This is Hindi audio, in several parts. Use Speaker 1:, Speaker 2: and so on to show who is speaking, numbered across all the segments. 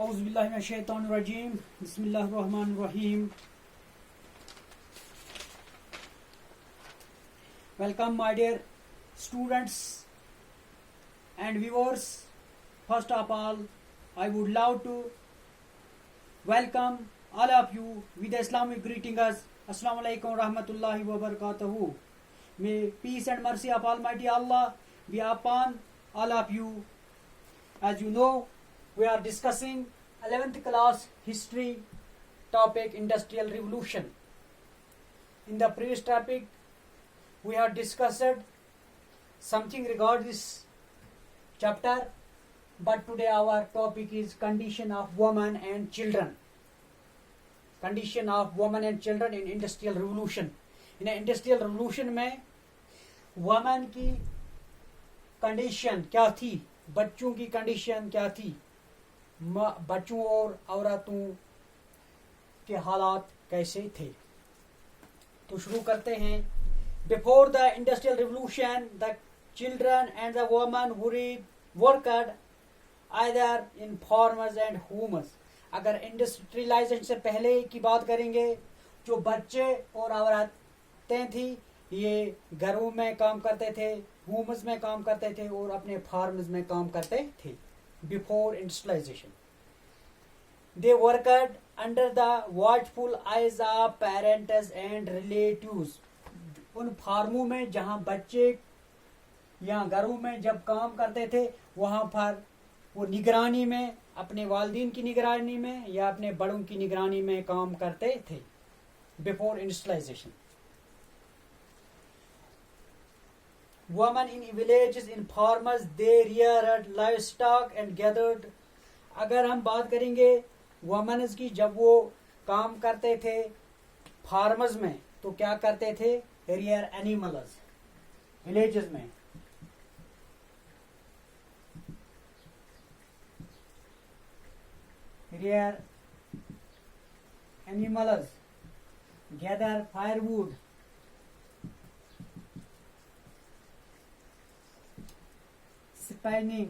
Speaker 1: औज़ुबिल्लाहिमिनश्शैतानिर्रजीम बिस्मिल्लाहिर्रहमानिर्रहीम। Welcome my dear students and viewers. First of all, I would love to welcome all of you with Islamic greetings. Assalamu alaikum rahmatullahi wa barakatuhu. May peace and mercy of Almighty Allah be upon all of you. As you know, we are discussing 11th class history topic Industrial Revolution. In the previous topic, we have discussed something regarding this chapter, but today our topic is condition of women and children. Condition of women and children in Industrial Revolution. In Industrial Revolution में women की कंडीशन क्या थी, बच्चों की कंडीशन क्या थी, बच्चों और औरतों के हालात कैसे थे। तो शुरू करते हैं। Before the Industrial Revolution, the children and the women worked either in farms and homes. अगर इंडस्ट्रियलाइजेशन से पहले की बात करेंगे, जो बच्चे और औरतें थी ये घरों में काम करते थे, होम्स में काम करते थे और अपने फार्म्स में काम करते थे। Before industrialization, they worked under the watchful eyes of parents and relatives. उन फार्मों में जहाँ बच्चे या घरों में जब काम करते थे वहाँ पर वो निगरानी में, अपने वालिदीन की निगरानी में या अपने बड़ों की निगरानी में काम करते थे। Before industrialisation, women in villages in farmers they reared livestock and gathered. अगर हम बात करेंगे वुमेन्स की, जब वो काम करते थे फार्मर्स में तो क्या करते थे, रियर एनिमल्स। विलेजेस में rear animals, gather firewood, spinning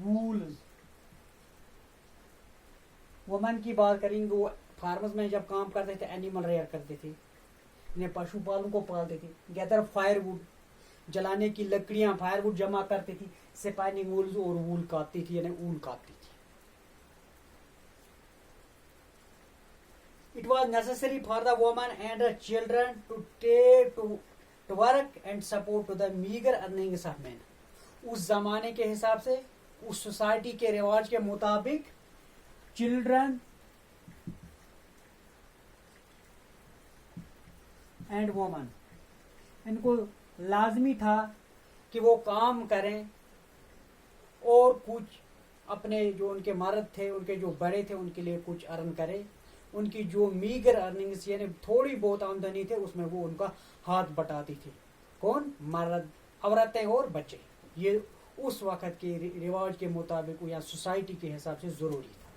Speaker 1: wools. Women की बात करेंगे, वो फार्मर्स में जब काम करते थे एनिमल रेयर करते थे, इन्हें पशुपालन को पालते थे। गैदर फायरवुड, जलाने की लकड़ियां, फायरवुड जमा करती थी। स्पाइनिंग वूल्स, और वूल काटती थी, यानी ऊन काटती थी। It was necessary for the women and the children to take to work and support to the meagre earnings of man. उस जमाने के हिसाब से, उस सोसाइटी के रिवाज के मुताबिक चिल्ड्रन एंड वुमेन, इनको लाजमी था कि वो काम करें और कुछ अपने जो उनके मर्द थे, उनके जो बड़े थे, उनके लिए कुछ अर्न करें। उनकी जो मीगर अर्निंग्स यानी थोड़ी बहुत आमदनी थे उसमें वो उनका हाथ बटाती थी। कौन? मर्द, औरतें और बच्चे। ये उस वक्त के रिवाज के मुताबिक या सोसाइटी के हिसाब से जरूरी था।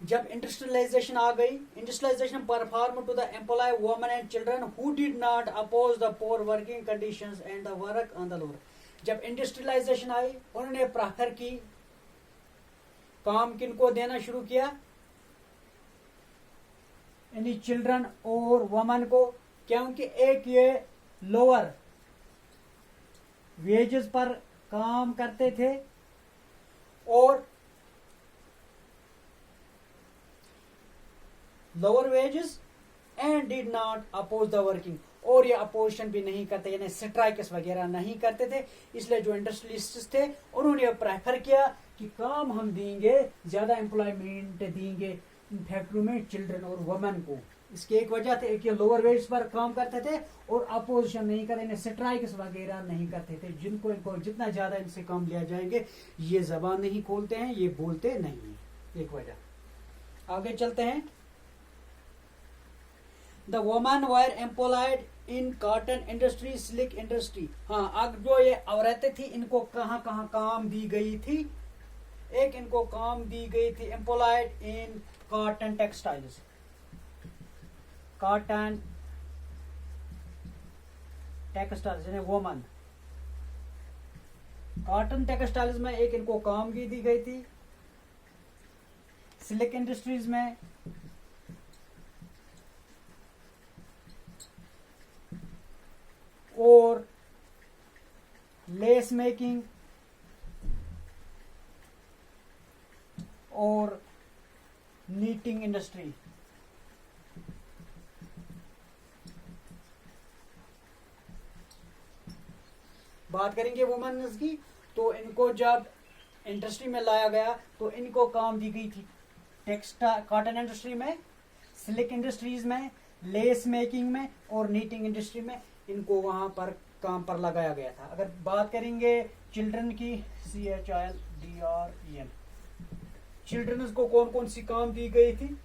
Speaker 1: जब इंडस्ट्रियलाइजेशन आ गई, industrialisation perform to the employ women and children who did not oppose the poor working conditions and the work on the lower. जब इंडस्ट्रियलाइजेशन आई, उन्होंने प्रेफर की, काम किनको देना शुरू किया, यानी चिल्ड्रन और वुमेन को, क्योंकि एक ये लोअर वेजेस पर काम करते थे और lower wages and did not oppose the working, और ये अपोजिशन भी नहीं करते, यानी स्ट्राइक्स वगैरह नहीं करते थे। इसलिए जो इंडस्ट्रियलिस्ट थे उन्होंने प्रेफर किया कि काम हम देंगे, ज्यादा एम्प्लॉयमेंट देंगे इन फैक्ट्री में चिल्ड्रन और वुमेन को। इसकी एक वजह थी, एक ये लोअर वेज पर काम करते थे और अपोजिशन नहीं करते, स्ट्राइक्स वगैरह नहीं करते थे। जिनको इनको जितना ज्यादा इनसे काम लिया जाएंगे, ये जबान नहीं खोलते हैं, ये बोलते नहीं है, एक वजह। आगे चलते हैं। The women were employed in cotton industry, silk industry. हाँ, अब जो ये औरतें थी इनको कहाँ कहाँ काम दी गई थी? एक इनको काम दी गई थी employed in cotton textiles, cotton textiles यानी women, कॉटन टेक्सटाइल्स में एक इनको काम की दी गई थी, सिल्क इंडस्ट्रीज में और लेस मेकिंग और नीटिंग इंडस्ट्री। बात करेंगे वुमेन्स की, तो इनको जब इंडस्ट्री में लाया गया तो इनको काम दी गई थी टेक्सटाइल कॉटन इंडस्ट्री में, सिल्क इंडस्ट्रीज में, लेस मेकिंग में और नीटिंग इंडस्ट्री में इनको वहां पर काम पर लगाया गया था। अगर बात करेंगे चिल्ड्रन की, CHILDREN, चिल्ड्रन को कौन कौन सी काम दी गई थी,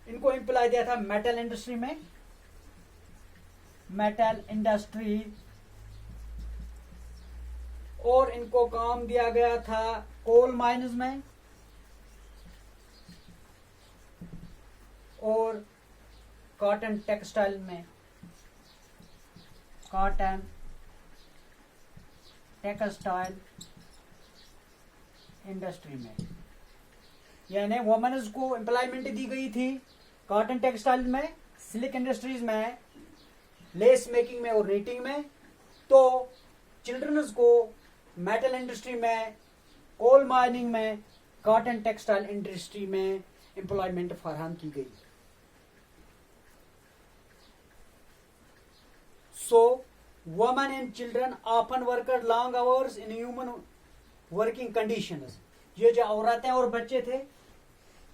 Speaker 1: इनको एम्प्लॉय दिया था मेटल इंडस्ट्री में, मेटल इंडस्ट्री, और इनको काम दिया गया था कोल माइन्स में और कॉटन टेक्सटाइल में, कॉटन टेक्सटाइल इंडस्ट्री में। यानी वुमेन्स को एम्प्लॉयमेंट दी गई थी कॉटन टेक्सटाइल में, सिल्क इंडस्ट्रीज में, लेस मेकिंग में और नीटिंग में। तो चिल्ड्रंस को मेटल इंडस्ट्री में, कोल माइनिंग में, कॉटन टेक्सटाइल इंडस्ट्री में एम्प्लॉयमेंट फराहम की गई। So, women and children often worked long hours in human working conditions. ये जो औरतें और बच्चे थे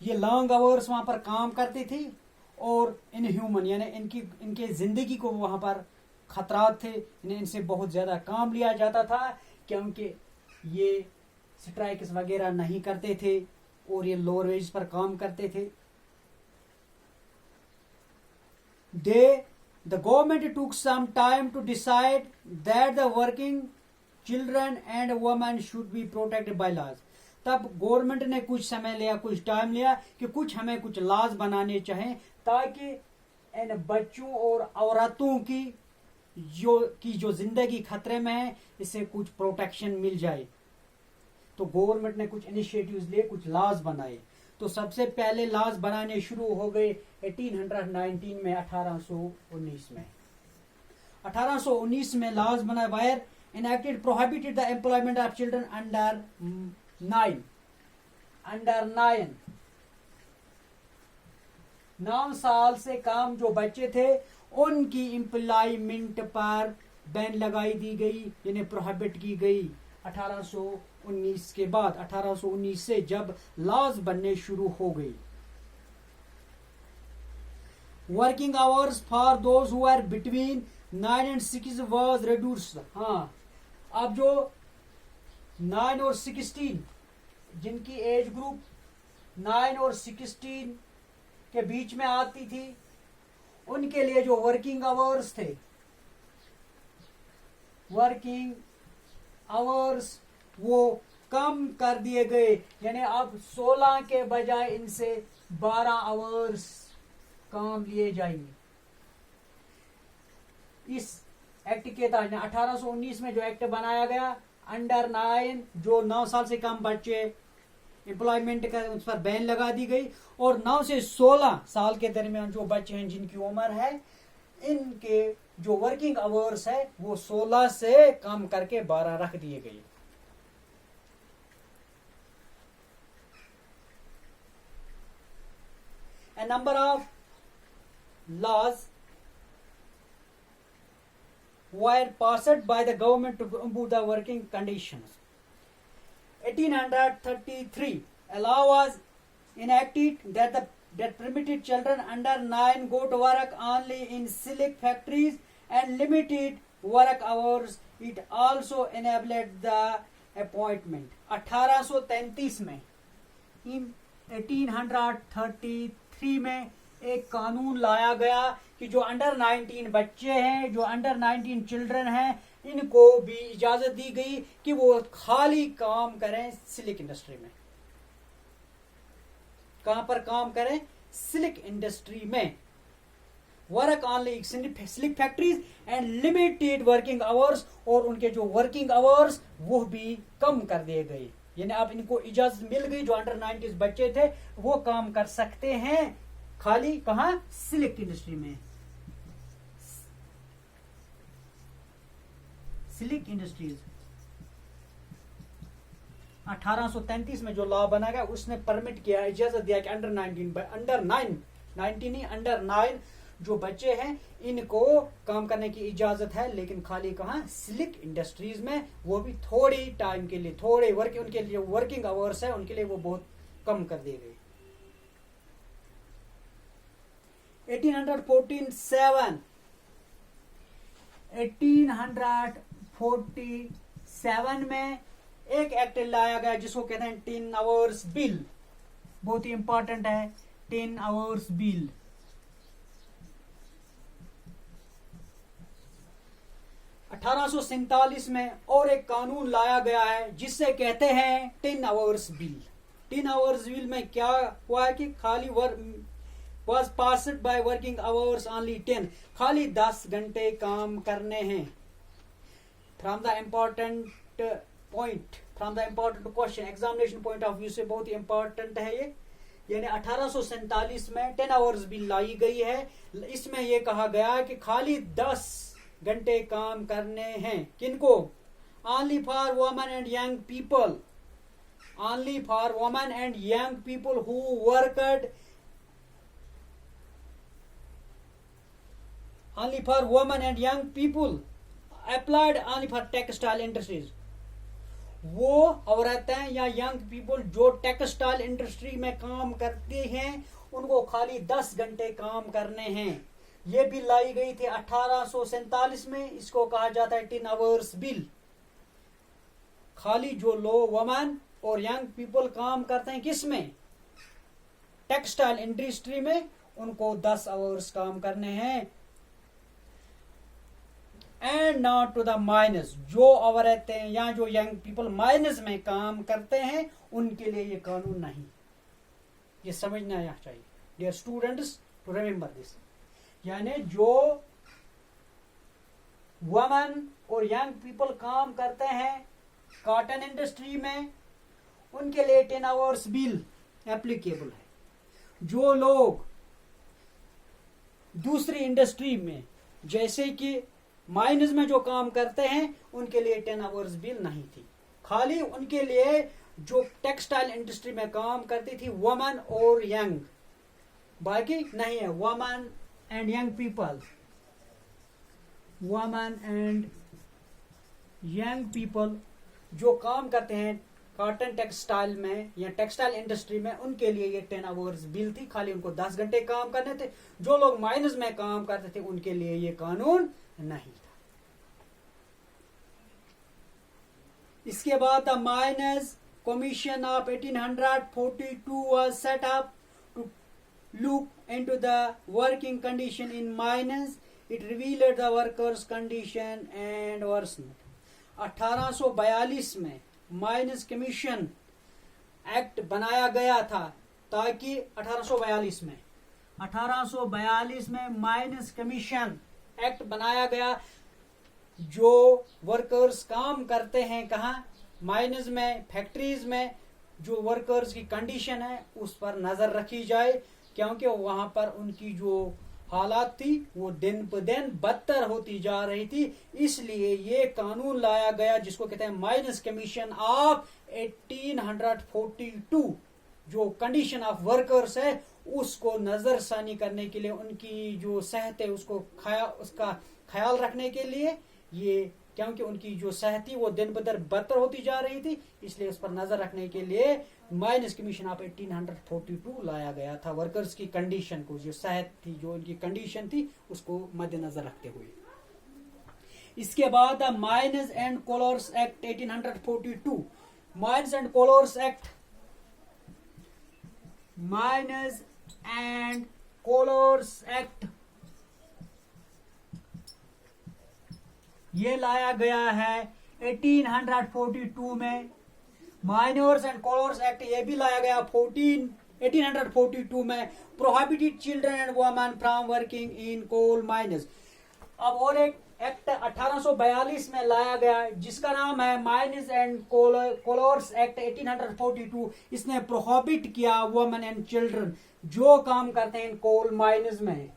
Speaker 1: ये लॉन्ग आवर्स वहां पर काम करती थी और इन ह्यूमन यानी इनके जिंदगी को वहां पर खतरात थे, इनसे बहुत ज्यादा काम लिया जाता था क्योंकि ये स्ट्राइक्स वगैरह नहीं करते थे और ये लोअर वेज पर काम करते थे। The government took some time to decide that the working children and women should be protected by laws. तब गवर्नमेंट ने कुछ समय लिया, कुछ टाइम लिया कि कुछ हमें कुछ लॉज बनाने चाहिए ताकि इन बच्चों और औरतों की जो जिंदगी खतरे में है इससे कुछ प्रोटेक्शन मिल जाए। तो गवर्नमेंट ने कुछ इनिशिएटिव्स लिए, कुछ लॉज बनाए। तो सबसे पहले लॉज बनाने शुरू हो गए 1819 में, 1819 में। 1819 में लॉज बनाए, wire enacted prohibited the employment of children under 9 साल से काम जो बच्चे थे उनकी एम्प्लॉयमेंट पर बैन लगाई दी गई, यानी प्रोहिबिट की गई 1819 के बाद। 1819 से जब लॉज बनने शुरू हो गई। Working hours for those who are between 9 and 6 was reduced. हाँ, अब जो 9 और 16 जिनकी एज ग्रुप 9 और 16 के बीच में आती थी उनके लिए जो वर्किंग आवर्स थे, वर्किंग आवर्स वो कम कर दिए गए, यानी अब 16 के बजाय इनसे 12 आवर्स काम लिए जाएंगे। इस एक्ट के तहत 1819 में जो एक्ट बनाया गया, अंडर 9 जो 9 साल से कम बच्चे एम्प्लॉयमेंट का उस पर बैन लगा दी गई, और 9 से 16 साल के दरमियान जो बच्चे हैं जिनकी उम्र है, इनके जो वर्किंग आवर्स है वो 16 से कम करके 12 रख दिए गए। A number of laws were passed by the government to improve the working conditions. 1833, a law was enacted that permitted children under 9 go to work only in silk factories and limited work hours. It also enabled the appointment. 1833 में, 1833 में एक कानून लाया गया कि जो अंडर 19 बच्चे हैं, जो अंडर 19 चिल्ड्रन हैं, इनको भी इजाजत दी गई कि वो खाली काम करें सिल्क इंडस्ट्री में। कहां पर काम करें? सिल्क इंडस्ट्री में। Work only slip factories and limited working hours, और उनके जो वर्किंग आवर्स वो भी कम कर दिए गए। यानी अब इनको इजाजत मिल गई, जो अंडर 90 बच्चे थे वो काम कर सकते हैं, खाली कहां, सिल्क इंडस्ट्री में। सिल्क इंडस्ट्रीज 1833 में जो लॉ बना गया उसने परमिट किया, इजाजत दिया कि अंडर 9 जो बच्चे हैं इनको काम करने की इजाजत है, लेकिन खाली कहां, सिल्क इंडस्ट्रीज में, वो भी थोड़ी टाइम के लिए, थोड़े उनके लिए वर्किंग आवर्स है उनके लिए वो बहुत कम कर दिए गए। 1847 में एक एक्ट लाया गया जिसको कहते हैं 10 आवर्स बिल, बहुत ही इंपॉर्टेंट है 10 आवर्स बिल। 1847 में और एक कानून लाया गया है जिससे कहते हैं 10 आवर्स बिल। 10 आवर्स बिल में क्या हुआ है कि खाली was passed by working hours only 10, खाली 10 घंटे काम करने हैं। From the important question, examination point of view से बहुत ही इंपॉर्टेंट है ये। यानी 1847 में 10 आवर्स बिल लाई गई है, इसमें यह कहा गया कि खाली 10 घंटे काम करने हैं, किनको, only for women and young people, only for women and young people who worked, only for women and young people applied only for textile industries. वो औरतें या यंग पीपल जो टेक्सटाइल इंडस्ट्री में काम करते हैं उनको खाली 10 घंटे काम करने हैं। ये बिल लाई गई थी 1847 में, इसको कहा जाता है 10 आवर्स बिल। खाली जो वुमेन और यंग पीपल काम करते हैं किसमें, टेक्सटाइल इंडस्ट्री में, उनको 10 आवर्स काम करने हैं। And not to the mines, जो औरतें या जो यंग पीपल माइनस में काम करते हैं उनके लिए ये कानून नहीं। ये समझना चाहिए dear students, to remember this. यानी जो वुमेन और यंग पीपल काम करते हैं कॉटन इंडस्ट्री में उनके लिए 10 आवर्स बिल एप्लीकेबल है। जो लोग दूसरी इंडस्ट्री में जैसे कि माइंस में जो काम करते हैं उनके लिए 10 आवर्स बिल नहीं थी। खाली उनके लिए जो टेक्सटाइल इंडस्ट्री में काम करती थी वुमेन और यंग, बाकी नहीं है। Women and young people, women and young people जो काम करते हैं कॉटन टेक्सटाइल में या टेक्सटाइल इंडस्ट्री में उनके लिए ये 10 आवर्स बिल थी, खाली उनको 10 घंटे काम करने थे। जो लोग माइनस में काम करते थे उनके लिए ये कानून नहीं था। इसके बाद the mines commission of 1842 was set up to look into the working condition in mines. It revealed the workers condition and worsened. 1842 में माइनस कमीशन एक्ट बनाया गया था ताकि 1842 में माइनस कमीशन एक्ट बनाया गया। जो वर्कर्स काम करते हैं कहाँ, माइनस में, फैक्ट्रीज में, जो वर्कर्स की कंडीशन है उस पर नजर रखी जाए, क्योंकि वहां पर उनकी जो हालात थी वो दिन ब दिन बदतर होती जा रही थी। इसलिए ये कानून लाया गया जिसको कहते हैं माइनस कमीशन ऑफ 1842। जो कंडीशन ऑफ वर्कर्स है उसको नजरसानी करने के लिए, उनकी जो सेहत है उसका ख्याल रखने के लिए, ये क्योंकि उनकी जो सेहत थी वो दिन ब दिन बदतर होती जा रही थी, इसलिए उस पर नजर रखने के लिए माइनस कमीशन ऑफ 1842 लाया गया था। वर्कर्स की कंडीशन को, जो सेहत थी, जो उनकी कंडीशन थी, उसको मद्देनजर रखते हुए। इसके बाद mines and colliers act 1842। Mines and colliers act, mines and colliers act ये लाया गया है 1842 में। माइनर्स एंड कॉलर्स एक्ट ये भी लाया गया 14 1842 में prohibited children and women from working in coal mines. अब और एक एक्ट 1842 में लाया गया जिसका नाम है माइनस एंड कोलोर्स एक्ट 1842। इसने प्रोहिबिट किया वुमेन एंड चिल्ड्रन जो काम करते हैं कोल माइनस में।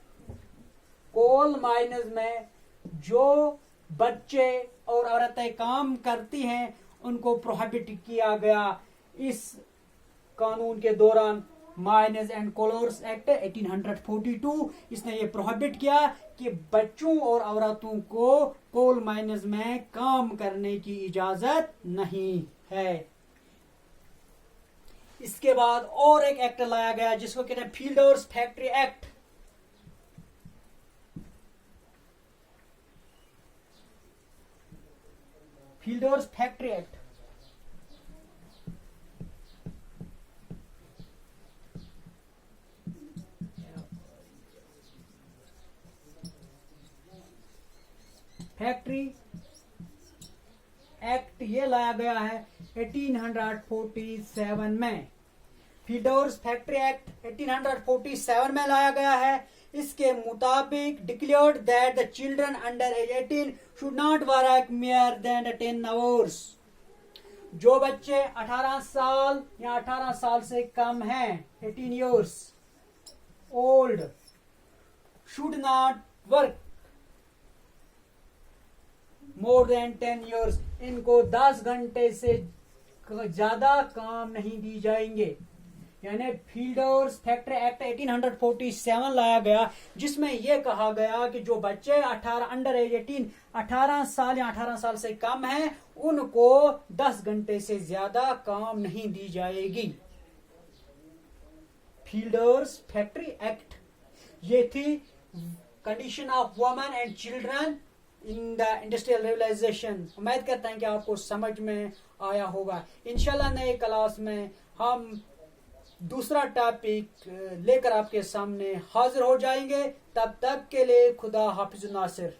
Speaker 1: कोल माइनस में जो बच्चे और औरतें काम करती हैं उनको प्रोहिबिट किया गया इस कानून के दौरान। माइनस एंड कोलोर्स एक्ट 1842 इसने ये प्रोहिबिट किया कि बच्चों और औरतों को कोल माइनस में काम करने की इजाजत नहीं है। इसके बाद और एक एक्ट लाया गया जिसको कहते हैं fielders factory act. Fielders factory act factory act ये लाया गया है 1847 में। फील्डर्स फैक्ट्री एक्ट 1847 में लाया गया है। इसके मुताबिक declared that the children under as 18 should not work more than 10 hours. जो बच्चे 18 साल या 18 साल से कम हैं 18 years old should not work more than 10 years. इनको 10 घंटे से ज्यादा काम नहीं दी जाएंगे। यानी फील्डर्स फैक्ट्री एक्ट 1847 लाया गया जिसमें यह कहा गया कि जो बच्चे 18 अंडर एज 18 साल या 18 साल से कम हैं उनको 10 घंटे से ज्यादा काम नहीं दी जाएगी। फील्डर्स फैक्ट्री एक्ट ये थी condition of women and children in the industrial revolution. उम्मीद करते हैं कि आपको समझ में आया होगा। इंशाल्लाह नए क्लास में हम दूसरा टॉपिक लेकर आपके सामने हाजिर हो जाएंगे। तब तक के लिए खुदा हाफिज नासिर।